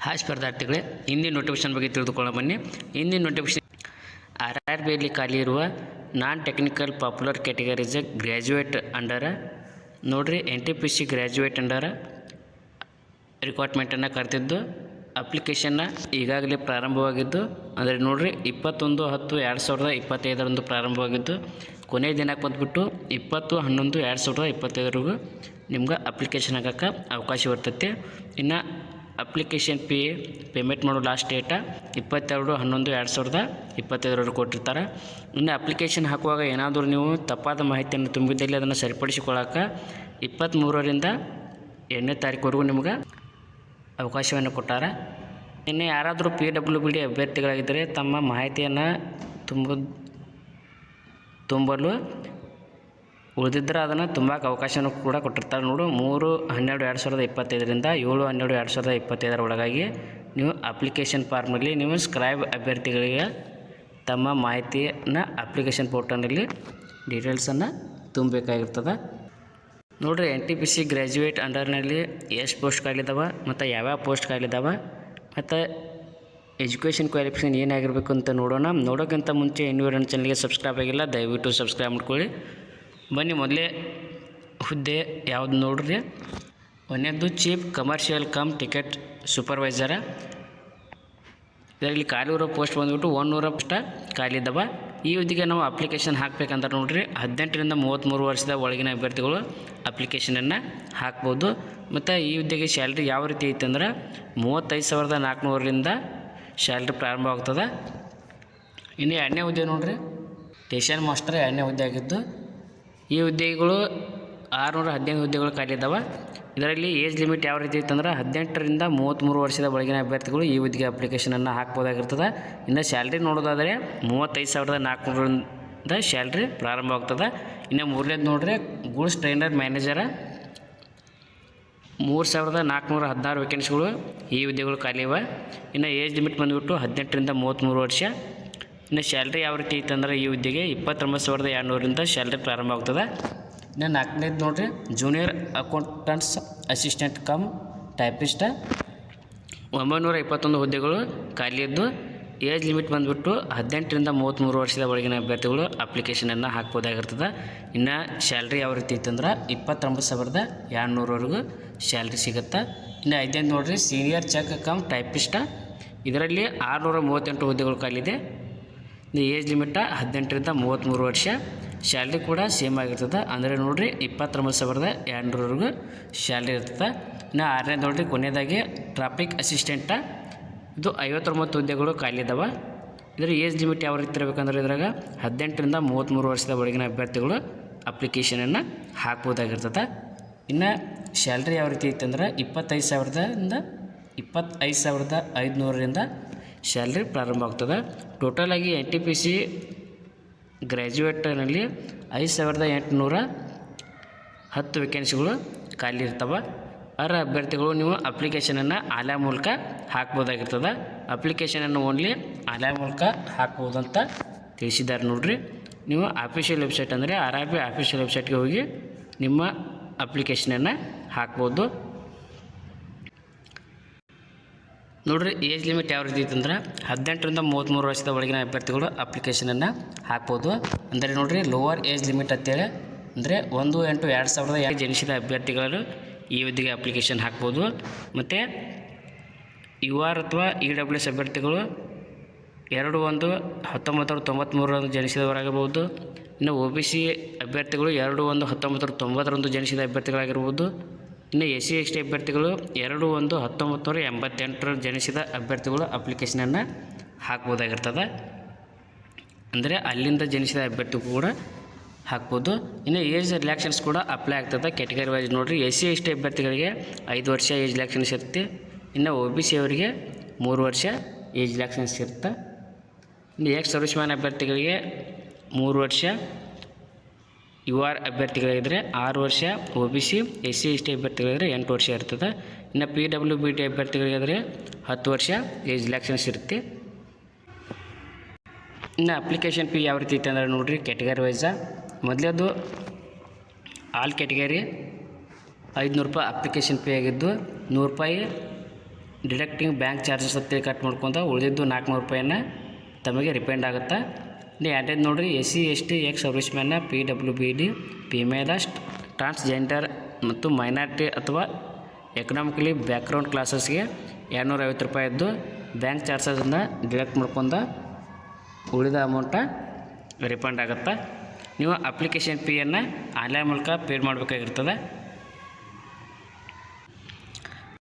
Hi ಸ್ಪರ್ಧಾರ್ಥಿಗಳೇ, ಹಿಂದಿನ notification ಬಗ್ಗೆ ತಿಳಿದುಕೊಳ್ಳೋಣ ಬನ್ನಿ. ಹಿಂದಿನ ನೋಟಿಫಿಕೇಶನ್ RRBಯಲ್ಲಿ ಖಾಲಿ ಇರುವ non technical popular categories graduate under ನೋಡಿರಿ NTPC ಗ್ರ್ಯಾಜುಯೇಟ್ ಅಂಡರ್ ರಿಕ್ವೈರ್ಮೆಂಟನ್ನು ಕರೆದಿದ್ದು ಅಪ್ಲಿಕೇಶನ್ನ ಈಗಾಗಲೇ ಪ್ರಾರಂಭವಾಗಿದ್ದು, ಅಂದರೆ ನೋಡಿರಿ 21/10/2025 ಪ್ರಾರಂಭವಾಗಿದ್ದು ಕೊನೆಯ ದಿನಕ್ಕೆ ಬಂದುಬಿಟ್ಟು 20/11/2025 ನಿಮ್ಗೆ ಅಪ್ಲಿಕೇಶನ್ ಹಾಕೋಕ್ಕೆ ಅವಕಾಶ ಇರ್ತೈತಿ. ಇನ್ನು ಅಪ್ಲಿಕೇಶನ್ ಪೇಮೆಂಟ್ ಮಾಡೋ ಲಾಸ್ಟ್ ಡೇಟ 22/11/2025 ಕೊಟ್ಟಿರ್ತಾರೆ. ಇನ್ನು ಅಪ್ಲಿಕೇಶನ್ ಹಾಕುವಾಗ ಏನಾದರೂ ನೀವು ತಪ್ಪಾದ ಮಾಹಿತಿಯನ್ನು ತುಂಬಿದ್ದಲ್ಲಿ ಅದನ್ನು ಸರಿಪಡಿಸಿಕೊಳ್ಳೋಕೆ 23ರಿಂದ 8ನೇ ತಾರೀಕುವರೆಗೂ ನಿಮ್ಗೆ ಅವಕಾಶವನ್ನು ಕೊಟ್ಟಾರೆ. ಇನ್ನು ಯಾರಾದರೂ PWBD ಅಭ್ಯರ್ಥಿಗಳಾಗಿದ್ದರೆ ತಮ್ಮ ಮಾಹಿತಿಯನ್ನು ತುಂಬಲು ಉಳಿದಿದ್ದರೆ ಅದನ್ನು ತುಂಬಕ್ಕೆ ಅವಕಾಶನೂ ಕೂಡ ಕೊಟ್ಟಿರ್ತಾರೆ. ನೋಡು 3/12/2025ರಿಂದ 7/12/2025 ಒಳಗಾಗಿ ನೀವು ಅಪ್ಲಿಕೇಶನ್ ಫಾರ್ಮ್ನಲ್ಲಿ ನೀವು ಸ್ಕ್ರೈಬ್ ಅಭ್ಯರ್ಥಿಗಳಿಗೆ ತಮ್ಮ ಮಾಹಿತಿಯನ್ನು ಅಪ್ಲಿಕೇಶನ್ ಪೋರ್ಟಲ್ನಲ್ಲಿ ಡೀಟೇಲ್ಸನ್ನು ತುಂಬಬೇಕಾಗಿರ್ತದೆ. ನೋಡಿರಿ NTPC ಗ್ರ್ಯಾಜುಯೇಟ್ ಅಂಡರ್ನಲ್ಲಿ ಎಷ್ಟು ಪೋಸ್ಟ್ ಖಾಲಿದಾವೆ ಮತ್ತು ಯಾವ್ಯಾವ ಪೋಸ್ಟ್ ಖಾಲಿದಾವೆ ಮತ್ತು ಎಜುಕೇಷನ್ ಕ್ವಾಲಿಫಿಕೇಷನ್ ಏನಾಗಿರಬೇಕು ಅಂತ ನೋಡೋಣ. ನೋಡೋಕ್ಕಿಂತ ಮುಂಚೆ ಇನ್ನೂ ನನ್ನ ಚಾನಲ್ಗೆ ಸಬ್ಸ್ಕ್ರೈಬ್ ಆಗಿಲ್ಲ, ದಯವಿಟ್ಟು ಸಬ್ಸ್ಕ್ರೈಬ್ ಮಾಡ್ಕೊಳ್ಳಿ. ಬನ್ನಿ, ಮೊದಲೇ ಹುದ್ದೆ ಯಾವುದು ನೋಡ್ರಿ. ಒಂದನೇದು ಚೀಫ್ ಕಮರ್ಷಿಯಲ್ ಕಮ್ ಟಿಕೆಟ್ ಸೂಪರ್ವೈಸರ. ಇದರಲ್ಲಿ ಖಾಲಿ ಇರೋ ಪೋಸ್ಟ್ ಬಂದುಬಿಟ್ಟು 100 ಪೋಸ್ಟ್ ಖಾಲಿ ಇದ್ದಾವೆ. ಈ ಹುದ್ದೆಗೆ ನಾವು ಅಪ್ಲಿಕೇಶನ್ ಹಾಕಬೇಕಂತ ನೋಡಿರಿ 18ರಿಂದ 33 ವರ್ಷದ ಒಳಗಿನ ಅಭ್ಯರ್ಥಿಗಳು ಅಪ್ಲಿಕೇಶನನ್ನು ಹಾಕ್ಬೋದು. ಮತ್ತು ಈ ಹುದ್ದೆಗೆ ಸ್ಯಾಲ್ರಿ ಯಾವ ರೀತಿ ಐತೆ ಅಂದ್ರೆ 35,400ರಿಂದ ಸ್ಯಾಲ್ರಿ ಪ್ರಾರಂಭವಾಗ್ತದೆ. ಇನ್ನು 2ನೇ ಹುದ್ದೆ ನೋಡಿರಿ, ಸ್ಟೇಷನ್ ಮಾಸ್ಟರ್ 2ನೇ ಹುದ್ದೆ ಆಗಿದ್ದು. ಈ ಹುದ್ದೆಗಳು 615 ಹುದ್ದೆಗಳು ಖಾಲಿ ಇದ್ದಾವೆ. ಇದರಲ್ಲಿ ಏಜ್ ಲಿಮಿಟ್ ಯಾವ ರೀತಿ ಇತ್ತಂದ್ರೆ 18ರಿಂದ 33 ವರ್ಷದ ಒಳಗಿನ ಅಭ್ಯರ್ಥಿಗಳು ಈ ಹುದ್ದೆಗೆ ಅಪ್ಲಿಕೇಶನನ್ನು ಹಾಕ್ಬೋದಾಗಿರ್ತದೆ. ಇನ್ನು ಸ್ಯಾಲ್ರಿ ನೋಡೋದಾದರೆ 35,400ರಿಂದ ಸ್ಯಾಲ್ರಿ ಪ್ರಾರಂಭವಾಗ್ತದೆ. ಇನ್ನು 3ನೇದು ನೋಡಿದ್ರೆ ಗೂಡ್ಸ್ ಟ್ರೈನರ್ ಮ್ಯಾನೇಜರ 3,416 ವೇಕೆನ್ಸಿಗಳು ಈ ಹುದ್ದೆಗಳು ಖಾಲಿ ಇವೆ. ಇನ್ನು ಏಜ್ ಲಿಮಿಟ್ ಬಂದುಬಿಟ್ಟು 18ರಿಂದ 33 ವರ್ಷ. ಇನ್ನು ಸ್ಯಾಲ್ರಿ ಯಾವ ರೀತಿ ಇತ್ತಂದ್ರೆ ಈ ಹುದ್ದೆಗೆ 29,200ರಿಂದ ಸ್ಯಾಲ್ರಿ ಪ್ರಾರಂಭ ಆಗ್ತದೆ. ಇನ್ನು 4ನೇದು ನೋಡಿರಿ, junior accountants assistant come typist 921 ಹುದ್ದೆಗಳು ಖಾಲಿ ಇದ್ದು ಏಜ್ ಲಿಮಿಟ್ ಬಂದುಬಿಟ್ಟು 18ರಿಂದ 33 ವರ್ಷದ ಒಳಗಿನ ಅಭ್ಯರ್ಥಿಗಳು ಅಪ್ಲಿಕೇಶನನ್ನು ಹಾಕ್ಬೋದಾಗಿರ್ತದೆ. ಇನ್ನು ಸ್ಯಾಲ್ರಿ ಯಾವ ರೀತಿ ಇತ್ತಂದ್ರೆ 29,200ವರೆಗೂ ಸ್ಯಾಲ್ರಿ ಸಿಗುತ್ತೆ. ಇನ್ನು 5ನೇದು ನೋಡಿರಿ, ಸೀನಿಯರ್ ಚೆಕ್ ಕಮ್ ಟೈಪಿಸ್ಟ. ಇದರಲ್ಲಿ 638 ಹುದ್ದೆಗಳು ಖಾಲಿದೆ. ಏಜ್ ಲಿಮಿಟ 18ರಿಂದ 33 ವರ್ಷ. ಸ್ಯಾಲ್ರಿ ಕೂಡ ಸೇಮ್ ಆಗಿರ್ತದೆ, ಅಂದರೆ ನೋಡಿರಿ 29,200ವರೆಗೂ ಸ್ಯಾಲ್ರಿ ಇರ್ತದೆ. ಇನ್ನು 6ನೇದು ನೋಡಿರಿ, ಕೊನೆಯದಾಗಿ ಟ್ರಾಫಿಕ್ ಅಸಿಸ್ಟೆಂಟ. ಇದು 59 ಹುದ್ದೆಗಳು ಖಾಲಿ ಇದ್ದಾವೆ. ಇದರ ಏಜ್ ಲಿಮಿಟ್ ಯಾವ ರೀತಿ ಇರಬೇಕಂದ್ರೆ ಇದ್ರಾಗ 18ರಿಂದ 33 ವರ್ಷದ ಒಳಗಿನ ಅಭ್ಯರ್ಥಿಗಳು ಅಪ್ಲಿಕೇಶನನ್ನು ಹಾಕ್ಬೋದಾಗಿರ್ತದೆ. ಇನ್ನು ಸ್ಯಾಲ್ರಿ ಯಾವ ರೀತಿ ಇತ್ತಂದ್ರೆ 25,500ರಿಂದ ಸ್ಯಾಲ್ರಿ ಪ್ರಾರಂಭ ಆಗ್ತದೆ. ಟೋಟಲಾಗಿ NTPC ಗ್ರ್ಯಾಜುಯೇಟ್ನಲ್ಲಿ 5,810 ವೇಕೆನ್ಸಿಗಳು ಖಾಲಿ ಇರ್ತವೆ. ಅರ್ಹ ಅಭ್ಯರ್ಥಿಗಳು ನೀವು ಅಪ್ಲಿಕೇಶನನ್ನು ಆನ್ಲೈನ್ ಮೂಲಕ ಹಾಕ್ಬೋದಾಗಿರ್ತದೆ. ಅಪ್ಲಿಕೇಶನನ್ನು ಓನ್ಲಿ ಆನ್ಲೈನ್ ಮೂಲಕ ಹಾಕ್ಬೋದು ಅಂತ ತಿಳಿಸಿದ್ದಾರೆ. ನೋಡಿರಿ, ನೀವು ಆಫಿಷಿಯಲ್ ವೆಬ್ಸೈಟ್ ಅಂದರೆ RRB ಆಫಿಷಿಯಲ್ ವೆಬ್ಸೈಟ್ಗೆ ಹೋಗಿ ನಿಮ್ಮ ಅಪ್ಲಿಕೇಶನನ್ನು ಹಾಕ್ಬೋದು. ನೋಡಿರಿ, ಏಜ್ ಲಿಮಿಟ್ ಯಾವ ರೀತಿ ಇತ್ತಂದ್ರೆ 18ರಿಂದ 33 ವರ್ಷದ ಒಳಗಿನ ಅಭ್ಯರ್ಥಿಗಳು ಅಪ್ಲಿಕೇಶನನ್ನು ಹಾಕ್ಬೋದು. ಅಂದರೆ ನೋಡಿರಿ, ಲೋವರ್ ಏಜ್ ಲಿಮಿಟ್ ಅಂತೇಳಿ ಅಂದರೆ 1/8/2002 ಜನಿಸಿದ ಅಭ್ಯರ್ಥಿಗಳು ಈ ಹುದ್ದೆಗೆ ಅಪ್ಲಿಕೇಶನ್ ಹಾಕ್ಬೋದು. ಮತ್ತು UR ಅಥವಾ EWS ಅಭ್ಯರ್ಥಿಗಳು 2/1/1993 ಜನಿಸಿದವರಾಗಿರ್ಬೋದು. ಇನ್ನು OBC ಅಭ್ಯರ್ಥಿಗಳು 2/1/1990 ಜನಿಸಿದ ಅಭ್ಯರ್ಥಿಗಳಾಗಿರ್ಬೋದು. ಇನ್ನು SC ST ಅಭ್ಯರ್ಥಿಗಳು 2/1/1988 ಜನಿಸಿದ ಅಭ್ಯರ್ಥಿಗಳು ಅಪ್ಲಿಕೇಶನನ್ನು ಹಾಕ್ಬೋದಾಗಿರ್ತದೆ. ಅಂದರೆ ಅಲ್ಲಿಂದ ಜನಿಸಿದ ಅಭ್ಯರ್ಥಿಗಳು ಕೂಡ ಹಾಕ್ಬೋದು. ಇನ್ನು ಏಜ್ ರಿಲ್ಯಾಕ್ಷನ್ಸ್ ಕೂಡ ಅಪ್ಲೈ ಆಗ್ತದೆ ಕ್ಯಾಟಗರಿ ವೈಸ್. ನೋಡಿರಿ, SC ST ಅಭ್ಯರ್ಥಿಗಳಿಗೆ 5 ವರ್ಷ ಏಜ್ ರಿಲ್ಯಾಕ್ಷನ್ಸ್ ಇರುತ್ತೆ. ಇನ್ನು OBC ಅವರಿಗೆ 3 ವರ್ಷ ಏಜ್ ರಿಲ್ಯಾಕ್ಷನ್ಸ್ ಇರುತ್ತೆ. ಇನ್ನು ಎಕ್ಸ್ ಸರ್ವಿಸ್ ಮ್ಯಾನ್ ಅಭ್ಯರ್ಥಿಗಳಿಗೆ 3 ವರ್ಷ, UR ಅಭ್ಯರ್ಥಿಗಳಿದ್ರೆ 6 ವರ್ಷ, OBC SC ST ಅಭ್ಯರ್ಥಿಗಳಿದ್ರೆ 8 ವರ್ಷ ಇರ್ತದೆ. ಇನ್ನು PWBD ಅಭ್ಯರ್ಥಿಗಳಿಗಾದರೆ 10 ವರ್ಷ ಏಜ್ ರಿಲ್ಯಾಕ್ಷನ್ಸ್ ಇರುತ್ತೆ. ಇನ್ನು ಅಪ್ಲಿಕೇಶನ್ ಫೀ ಯಾವ ರೀತಿ ಇತ್ತು ಅಂದರೆ ನೋಡಿರಿ, ಕ್ಯಾಟಗರಿ ವೈಸ. ಮೊದಲೇದು ಆಲ್ ಕ್ಯಾಟಗರಿ 500 ರೂಪಾಯಿ ಅಪ್ಲಿಕೇಶನ್ ಫೀ ಆಗಿದ್ದು, 100 ರೂಪಾಯಿ ಡಿಡಕ್ಟಿಂಗ್ ಬ್ಯಾಂಕ್ ಚಾರ್ಜಸ್ ಅಂತೇಳಿ ಕಟ್ ಮಾಡ್ಕೊಂತ ಉಳಿದಿದ್ದು 400 ರೂಪಾಯಿನ ತಮಗೆ ರಿಪೆಂಡ್ ಆಗುತ್ತೆ. ನೀವು ಎರಡನೇದು ನೋಡಿರಿ SC ST ಎಕ್ಸ್ ಸರ್ವಿಸ್ ಮ್ಯಾನ್ನ PWBD ಫಿಮೇಲ ಟ್ರಾನ್ಸ್ಜೆಂಡರ್ ಮತ್ತು ಮೈನಾರಿಟಿ ಅಥವಾ ಎಕನಾಮಿಕಲಿ ಬ್ಯಾಕ್ಗ್ರೌಂಡ್ ಕ್ಲಾಸಸ್ಗೆ 250 ರೂಪಾಯಿದ್ದು ಬ್ಯಾಂಕ್ ಚಾರ್ಜಸನ್ನು ಡಿಡಕ್ಟ್ ಮಾಡ್ಕೊಂಡ ಉಳಿದ ಅಮೌಂಟ ರಿಫಂಡ್ ಆಗುತ್ತೆ. ನೀವು ಅಪ್ಲಿಕೇಶನ್ ಫೀಯನ್ನು ಆನ್ಲೈನ್ ಮೂಲಕ ಪೇ ಮಾಡಬೇಕಾಗಿರ್ತದೆ.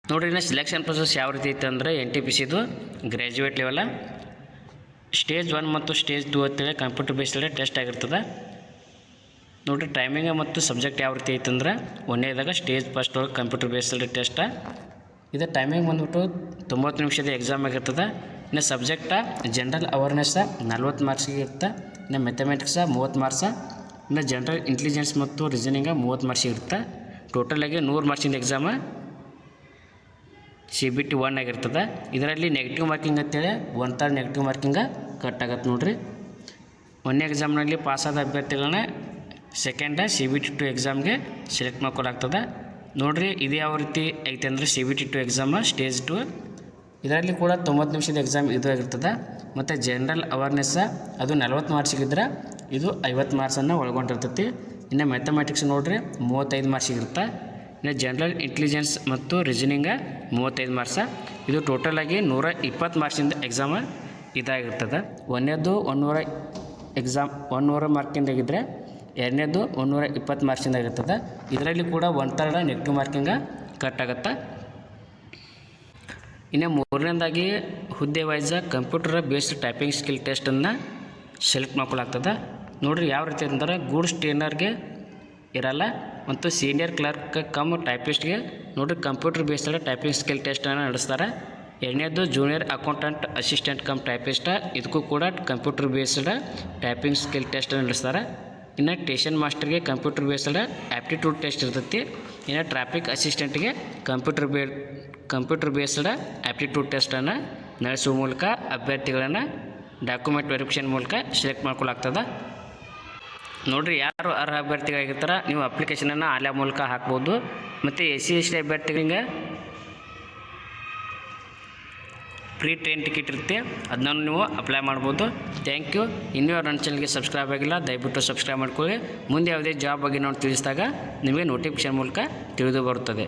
ನೋಡಿರಿ ಇನ್ನು ಸೆಲೆಕ್ಷನ್ ಪ್ರೊಸೆಸ್ ಯಾವ ರೀತಿ ಐತೆ ಅಂದರೆ NTPCದು ಗ್ರ್ಯಾಜುಯೇಟ್ ಲೆವೆಲ ಸ್ಟೇಜ್ 1 ಮತ್ತು ಸ್ಟೇಜ್ 2 ಅಂತೇಳಿ ಕಂಪ್ಯೂಟರ್ ಬೇಸ್ಡ್ ಟೆಸ್ಟ್ ಆಗಿರ್ತದೆ. ನೋಡಿರಿ ಟೈಮಿಂಗ್ ಮತ್ತು ಸಬ್ಜೆಕ್ಟ್ ಯಾವ ರೀತಿ ಐತೆ ಅಂದ್ರೆ ಒಂದನೇದಾಗ ಸ್ಟೇಜ್ ಫಸ್ಟ್ ಒಳಗೆ ಕಂಪ್ಯೂಟರ್ ಬೇಸ್ಡ್ ಟೆಸ್ಟ. ಇದು ಟೈಮಿಂಗ್ ಬಂದ್ಬಿಟ್ಟು 90 ನಿಮಿಷದ ಎಕ್ಸಾಮ್ ಆಗಿರ್ತದೆ. ಇನ್ನು ಸಬ್ಜೆಕ್ಟ ಜನರಲ್ ಅವೇರ್ನೆಸ್ಸ 40 ಮಾರ್ಕ್ಸಿಗೆ ಇರುತ್ತೆ. ಇನ್ನು ಮ್ಯಾಥಮೆಟಿಕ್ಸ 30 ಮಾರ್ಕ್ಸ. ಇನ್ನು ಜನರಲ್ ಇಂಟೆಲಿಜೆನ್ಸ್ ಮತ್ತು ರೀಸನಿಂಗ 30 ಮಾರ್ಕ್ಸಿಗೆ ಇರುತ್ತೆ. ಟೋಟಲಾಗಿ 100 ಮಾರ್ಕ್ಸಿಂದ ಎಕ್ಸಾಮ CBT 1 ಆಗಿರ್ತದೆ. ಇದರಲ್ಲಿ ನೆಗೆಟಿವ್ ಮಾರ್ಕಿಂಗ್ ಅಂತೇಳಿ 1/3 ನೆಗೆಟಿವ್ ಮಾರ್ಕಿಂಗ ಕಟ್ ಆಗತ್ತೆ. ನೋಡಿರಿ ಒಂದನೇ ಎಕ್ಸಾಮ್ನಲ್ಲಿ ಪಾಸಾದ ಅಭ್ಯರ್ಥಿಗಳನ್ನ ಸೆಕೆಂಡ CBT 2 ಎಕ್ಸಾಮ್ಗೆ ಸೆಲೆಕ್ಟ್ ಮಾಡ್ಕೊಳಾಗ್ತದೆ. ನೋಡಿರಿ ಇದು ಯಾವ ರೀತಿ ಐತೆ ಅಂದರೆ CBT 2 ಎಕ್ಸಾಮ ಸ್ಟೇಜ್ 2 ಇದರಲ್ಲಿ ಕೂಡ 90 ನಿಮಿಷದ ಎಕ್ಸಾಮ್ ಇದು ಆಗಿರ್ತದೆ. ಮತ್ತು ಜನರಲ್ ಅವೇರ್ನೆಸ್ಸ ಅದು 40 ಮಾರ್ಕ್ಸಿಗಿದ್ರೆ ಇದು 50 ಮಾರ್ಕ್ಸನ್ನು ಒಳಗೊಂಡಿರ್ತೈತಿ. ಇನ್ನು ಮ್ಯಾಥಮೆಟಿಕ್ಸ್ ನೋಡಿರಿ 35 ಮಾರ್ಕ್ಸಿಗಿರುತ್ತೆ. ಇನ್ನು ಜನರಲ್ ಇಂಟೆಲಿಜೆನ್ಸ್ ಮತ್ತು ರೀಸನಿಂಗ 35 ಮಾರ್ಕ್ಸ. ಇದು ಟೋಟಲಾಗಿ 120 ಮಾರ್ಕ್ಸಿಂದ ಎಕ್ಸಾಮ ಇದಾಗಿರ್ತದೆ. ಒಂದನೇದು 100 ಮಾರ್ಕಿಂದಾಗಿದ್ದರೆ ಎರಡನೇದು 120 ಮಾರ್ಕ್ಸಿಂದ ಆಗಿರ್ತದೆ. ಇದರಲ್ಲಿ ಕೂಡ 1/3 ನೆಗೆಟಿವ್ ಮಾರ್ಕಿಂಗ ಕಟ್ ಆಗುತ್ತೆ. ಇನ್ನು ಮೂರನೇದಾಗಿ ಹುದ್ದೆ wise computer based typing skill ಟೆಸ್ಟನ್ನು ಸೆಲೆಕ್ಟ್ ಮಾಡ್ಕೊಳಾಗ್ತದೆ. ನೋಡಿರಿ ಯಾವ ರೀತಿ ಅಂದರೆ ಗೂಡ್ಸ್ ಟ್ರೈನರ್ಗೆ ಇರಲ್ಲ ಮತ್ತು ಸೀನಿಯರ್ ಕ್ಲರ್ಕ್ ಕಮ್ ಟೈಪಿಸ್ಟ್ಗೆ ನೋಡಿರಿ ಕಂಪ್ಯೂಟರ್ ಬೇಸ್ಡ್ ಟೈಪಿಂಗ್ ಸ್ಕಿಲ್ ಟೆಸ್ಟನ್ನು ನಡೆಸ್ತಾರೆ. ಎರಡನೇದು junior accountant assistant cum typist ಇದಕ್ಕೂ ಕೂಡ ಕಂಪ್ಯೂಟರ್ ಬೇಸ್ಡ್ ಟೈಪಿಂಗ್ ಸ್ಕಿಲ್ ಟೆಸ್ಟನ್ನು ನಡೆಸ್ತಾರೆ. ಇನ್ನು ಸ್ಟೇಷನ್ ಮಾಸ್ಟರ್ಗೆ ಕಂಪ್ಯೂಟರ್ ಬೇಸ್ಡ್ ಆ್ಯಪ್ಟಿಟ್ಯೂಡ್ ಟೆಸ್ಟ್ ಇರ್ತೈತಿ. ಇನ್ನು ಟ್ರಾಫಿಕ್ ಅಸಿಸ್ಟೆಂಟ್ಗೆ ಕಂಪ್ಯೂಟರ್ ಬೇಸ್ಡ್ ಆ್ಯಪ್ಟಿಟ್ಯೂಡ್ ಟೆಸ್ಟನ್ನು ನಡೆಸುವ ಮೂಲಕ ಅಭ್ಯರ್ಥಿಗಳನ್ನು ಡಾಕ್ಯುಮೆಂಟ್ ವೆರಿಫಿಕೇಷನ್ ಮೂಲಕ ಸೆಲೆಕ್ಟ್ ಮಾಡ್ಕೊಳಾಗ್ತದೆ. ನೋಡಿರಿ ಯಾರು ಅರ್ಹ ಅಭ್ಯರ್ಥಿಗಳಾಗಿರ್ತಾರೆ ನೀವು ಅಪ್ಲಿಕೇಶನನ್ನು ಆನ್ಲೈನ್ ಮೂಲಕ ಹಾಕ್ಬೋದು. ಮತ್ತು SC ST ಅಭ್ಯರ್ಥಿಗಳಿಗೆ ಫ್ರೀ ಟ್ರೈನ್ ಟಿಕೆಟ್ ಇರುತ್ತೆ, ಅದನ್ನು ನೀವು ಅಪ್ಲೈ ಮಾಡ್ಬೋದು. Thank you. ಇನ್ನೂ ನನ್ನ ಚಾನಲ್ಗೆ ಸಬ್ಸ್ಕ್ರೈಬ್ ಆಗಿಲ್ಲ ದಯವಿಟ್ಟು ಸಬ್ಸ್ಕ್ರೈಬ್ ಮಾಡ್ಕೊಳ್ಳಿ. ಮುಂದೆ ಯಾವುದೇ ಜಾಬ್ ಬಗ್ಗೆ ನಾವು ತಿಳಿಸಿದಾಗ ನಿಮಗೆ ನೋಟಿಫಿಕೇಷನ್ ಮೂಲಕ ತಿಳಿದು ಬರುತ್ತದೆ.